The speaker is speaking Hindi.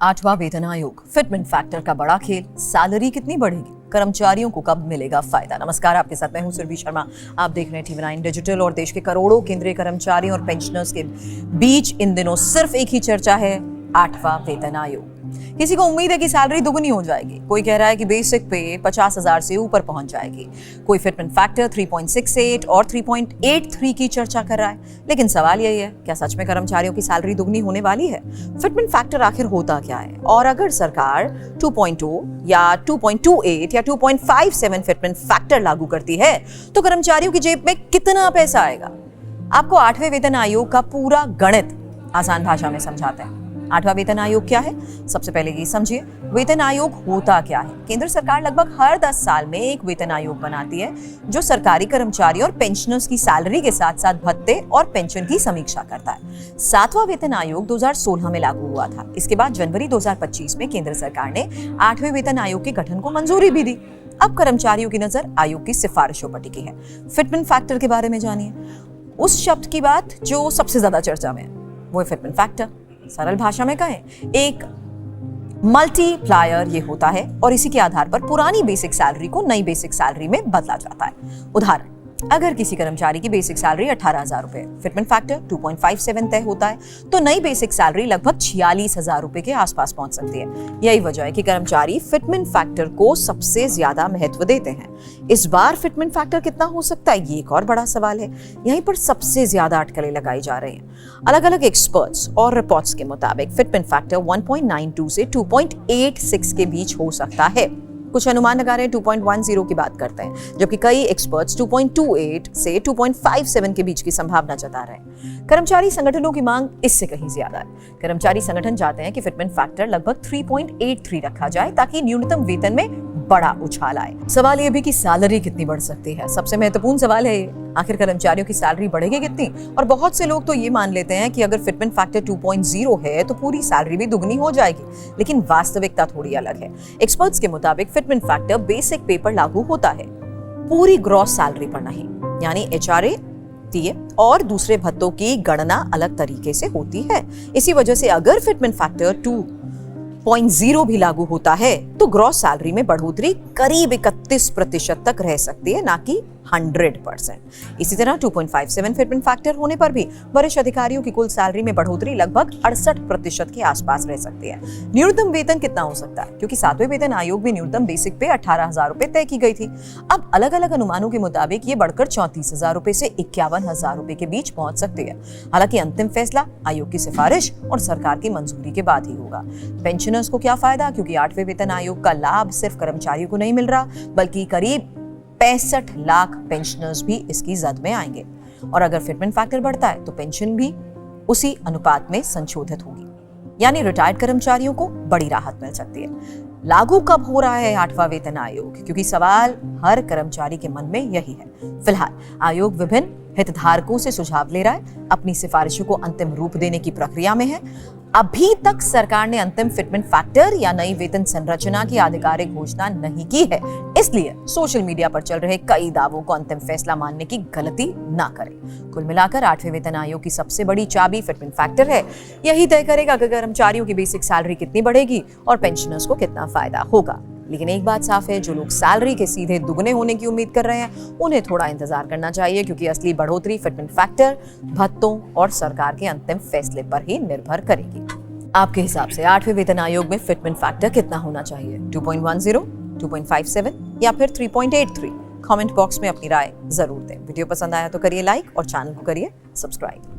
आठवां वेतन आयोग, फिटमेंट फैक्टर का बड़ा खेल, सैलरी कितनी बढ़ेगी, कर्मचारियों को कब मिलेगा फायदा। नमस्कार, आपके साथ मैं हूं सुरभि शर्मा। आप देख रहे हैं TV9 डिजिटल और देश के करोड़ों केंद्रीय कर्मचारियों और पेंशनर्स के बीच इन दिनों सिर्फ एक ही चर्चा है, आठवां वेतन आयोग। किसी को उम्मीद है कि सैलरी दुगनी हो जाएगी, कोई कह रहा है कि बेसिक पे 50,000 से ऊपर पहुंच जाएगी, कोई फिटमेंट फैक्टर 3.68 और 3.83 की चर्चा कर रहा है। लेकिन सवाल यही है, क्या सच में कर्मचारियों की सैलरी दुगनी होने वाली है? फिटमेंट फैक्टर आखिर होता क्या है? और अगर सरकार 2.2 या 2.28 या 2.57 फिटमेंट फैक्टर लागू करती है तो कर्मचारियों की जेब में कितना पैसा आएगा? आपको आठवें वेतन आयोग का पूरा गणित आसान भाषा में समझाते हैं। आठवां वेतन आयोग क्या है? सबसे पहले ये समझिए, वेतन आयोग होता क्या है। केंद्र सरकार लगभग हर 10 साल में एक वेतन आयोग बनाती है जो सरकारी कर्मचारियों और पेंशनर्स की सैलरी के साथ साथ भत्ते और पेंशन की समीक्षा करता है। 7वां वेतन आयोग 2016 में लागू हुआ था। इसके बाद जनवरी 2025 में केंद्र सरकार ने 8वें वेतन आयोग के गठन को मंजूरी भी दी। अब कर्मचारियों की नजर आयोग की सिफारिशों पर टिकी है। फिटमेंट फैक्टर के बारे में जानिए। उस शब्द की बात जो सबसे ज्यादा चर्चा में है वो है फिटमेंट फैक्टर। सरल भाषा में कहें, एक मल्टीप्लायर ये होता है और इसी के आधार पर पुरानी बेसिक सैलरी को नई बेसिक सैलरी में बदला जाता है। उदाहरण, अगर किसी कर्मचारी की बेसिक सैलरी 18,000 रुपए, फिटमेंट फैक्टर 2.57 तय होता है तो नई बेसिक सैलरी लगभग 46,000 रुपए के आसपास पहुंच सकती है। यही वजह है कि कर्मचारी फिटमेंट फैक्टर को सबसे ज्यादा महत्व देते हैं। इस बार फिटमेंट फैक्टर कितना हो सकता है, ये एक और बड़ा सवाल है। यहीं पर सबसे ज्यादा अटकलें लगाई जा रही हैं। अलग अलग एक्सपर्ट्स और रिपोर्ट्स के मुताबिक फिटमेंट फैक्टर 1.92 से 2.86 के बीच हो सकता है। कुछ अनुमान लगा रहे हैं 2.10 की बात करते हैं, जबकि कई एक्सपर्ट्स 2.28 से 2.57 के बीच की संभावना जता रहे हैं। कर्मचारी संगठनों की मांग इससे कहीं ज्यादा है। कर्मचारी संगठन चाहते हैं कि फिटमेंट फैक्टर लगभग 3.83 रखा जाए ताकि न्यूनतम वेतन में बड़ा उछाल आए। सवाल यह भी कि सैलरी कितनी बढ़ सकती है। सबसे महत्वपूर्ण सवाल है ये, आखिर कर्मचारियों की सैलरी बढ़ेगी कितनी? और बहुत से लोग तो ये मान लेते हैं कि अगर फिटमेंट फैक्टर 2.0 है तो पूरी सैलरी भी दुगनी हो जाएगी, लेकिन वास्तविकता थोड़ी अलग है। एक्सपर्ट्स के मुताबिक फिटमेंट फैक्टर बेसिक पे पर लागू होता है, पूरी ग्रॉस सैलरी पर नहीं। यानी HRA, TA और दूसरे भत्तों की गणना अलग तरीके से होती है। इसी वजह से अगर फिटमेंट फैक्टर 2.0 भी लागू होता है तो ग्रॉस सैलरी में बढ़ोतरी करीब 31% तक रह सकती है, ना कि 100%। इसी तरह 2.57 फिटमेंट फैक्टर होने पर भी वरिष्ठ अधिकारियों की कुल सैलरी में बढ़ोतरी लगभग 68% के आसपास रह सकती है। न्यूनतम वेतन कितना हो सकता है? क्योंकि 7वें वेतन आयोग में न्यूनतम बेसिक पे 18,000 रुपए तय की गई थी। अब अलग अलग अनुमानों के मुताबिक ये बढ़कर 34,000 रुपए से 51,000 रुपए के बीच पहुंच सकती है। हालांकि अंतिम फैसला आयोग की सिफारिश और सरकार की मंजूरी के बाद ही होगा। पेंशनर्स को क्या फायदा? क्योंकि 8वें वेतन आयोग का लाभ सिर्फ कर्मचारियों को नहीं मिल रहा, बल्कि करीब 65 लाख पेंशनर्स भी इसकी जद में आएंगे। और अगर फिटमेंट फैक्टर बढ़ता है तो पेंशन भी उसी अनुपात में संशोधित होगी, यानी रिटायर्ड कर्मचारियों को बड़ी राहत मिल सकती है। लागू कब हो रहा है 8वां वेतन आयोग? क्योंकि सवाल हर कर्मचारी के मन में यही है। फिलहाल आयोग विभिन्न हितधारकों से सुझाव ले रहा है, अपनी सिफारिशों को अंतिम रूप देने की प्रक्रिया में है। अभी तक सरकार ने अंतिम फिटमेंट फैक्टर या नई वेतन संरचना की आधिकारिक घोषणा नहीं की है, इसलिए सोशल मीडिया पर चल रहे कई दावों को अंतिम फैसला मानने की गलती ना करें। कुल मिलाकर 8वें वेतन आयोग की सबसे बड़ी चाबी फिटमेंट फैक्टर है। यही तय करेगा कि कर्मचारियों की बेसिक सैलरी कितनी बढ़ेगी और पेंशनर्स को कितना फायदा होगा। लेकिन एक बात साफ है, जो लोग सैलरी के सीधे दुगने होने की उम्मीद कर रहे हैं उन्हें थोड़ा इंतजार करना चाहिए, क्योंकि असली बढ़ोतरी फिटमेंट फैक्टर, भत्तों और सरकार के अंतिम फैसले पर ही निर्भर करेगी। आपके हिसाब से 8वें वेतन आयोग में फिटमेंट फैक्टर कितना होना चाहिए? 2.10, 2.57 या फिर 3.83? कमेंट बॉक्स में अपनी राय जरूर दें। वीडियो पसंद आया तो करिए लाइक और चैनल को करिए सब्सक्राइब।